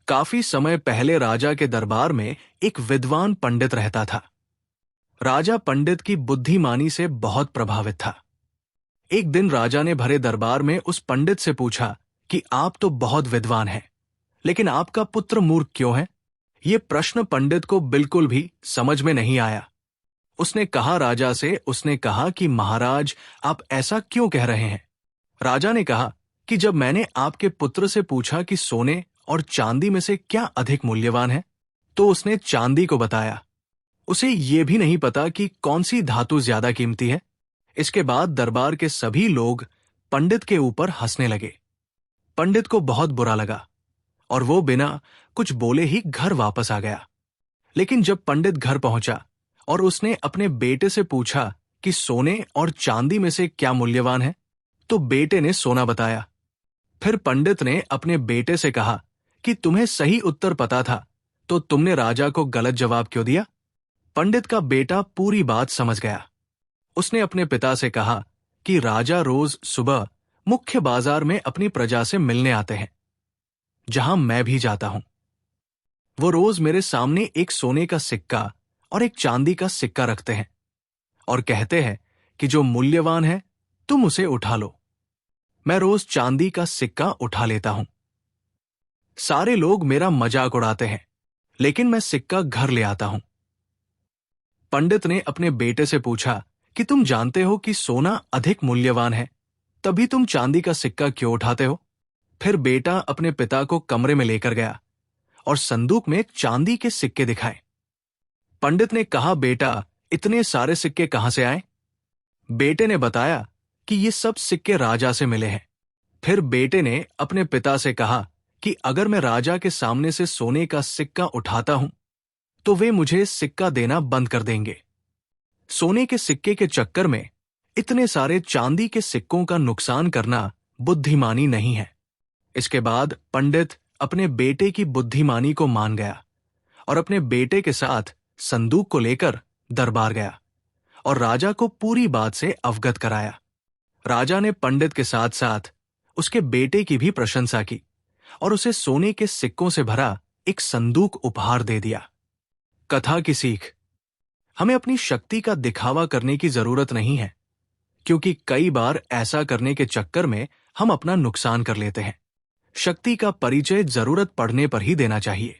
काफी समय पहले राजा के दरबार में एक विद्वान पंडित रहता था। राजा पंडित की बुद्धिमानी से बहुत प्रभावित था। एक दिन राजा ने भरे दरबार में उस पंडित से पूछा कि आप तो बहुत विद्वान हैं, लेकिन आपका पुत्र मूर्ख क्यों है? ये प्रश्न पंडित को बिल्कुल भी समझ में नहीं आया। उसने कहा कि महाराज, आप ऐसा क्यों कह रहे हैं? राजा ने कहा कि जब मैंने आपके पुत्र से पूछा कि सोने और चांदी में से क्या अधिक मूल्यवान है, तो उसने चांदी को बताया। उसे यह भी नहीं पता कि कौन सी धातु ज्यादा कीमती है। इसके बाद दरबार के सभी लोग पंडित के ऊपर हंसने लगे। पंडित को बहुत बुरा लगा और वो बिना कुछ बोले ही घर वापस आ गया। लेकिन जब पंडित घर पहुंचा और उसने अपने बेटे से पूछा कि सोने और चांदी में से क्या मूल्यवान है, तो बेटे ने सोना बताया। फिर पंडित ने अपने बेटे से कहा कि तुम्हें सही उत्तर पता था, तो तुमने राजा को गलत जवाब क्यों दिया? पंडित का बेटा पूरी बात समझ गया। उसने अपने पिता से कहा कि राजा रोज सुबह मुख्य बाजार में अपनी प्रजा से मिलने आते हैं, जहां मैं भी जाता हूं। वो रोज मेरे सामने एक सोने का सिक्का और एक चांदी का सिक्का रखते हैं और कहते हैं कि जो मूल्यवान है तुम उसे उठा लो। मैं रोज चांदी का सिक्का उठा लेता हूं। सारे लोग मेरा मजाक उड़ाते हैं, लेकिन मैं सिक्का घर ले आता हूं। पंडित ने अपने बेटे से पूछा कि तुम जानते हो कि सोना अधिक मूल्यवान है, तभी तुम चांदी का सिक्का क्यों उठाते हो? फिर बेटा अपने पिता को कमरे में लेकर गया और संदूक में चांदी के सिक्के दिखाए। पंडित ने कहा, बेटा, इतने सारे सिक्के कहां से आए? बेटे ने बताया कि ये सब सिक्के राजा से मिले हैं। फिर बेटे ने अपने पिता से कहा कि अगर मैं राजा के सामने से सोने का सिक्का उठाता हूं, तो वे मुझे सिक्का देना बंद कर देंगे। सोने के सिक्के के चक्कर में इतने सारे चांदी के सिक्कों का नुकसान करना बुद्धिमानी नहीं है। इसके बाद पंडित अपने बेटे की बुद्धिमानी को मान गया और अपने बेटे के साथ संदूक को लेकर दरबार गया और राजा को पूरी बात से अवगत कराया। राजा ने पंडित के साथ साथ उसके बेटे की भी प्रशंसा की और उसे सोने के सिक्कों से भरा एक संदूक उपहार दे दिया। कथा की सीख: हमें अपनी शक्ति का दिखावा करने की जरूरत नहीं है, क्योंकि कई बार ऐसा करने के चक्कर में हम अपना नुकसान कर लेते हैं। शक्ति का परिचय जरूरत पड़ने पर ही देना चाहिए।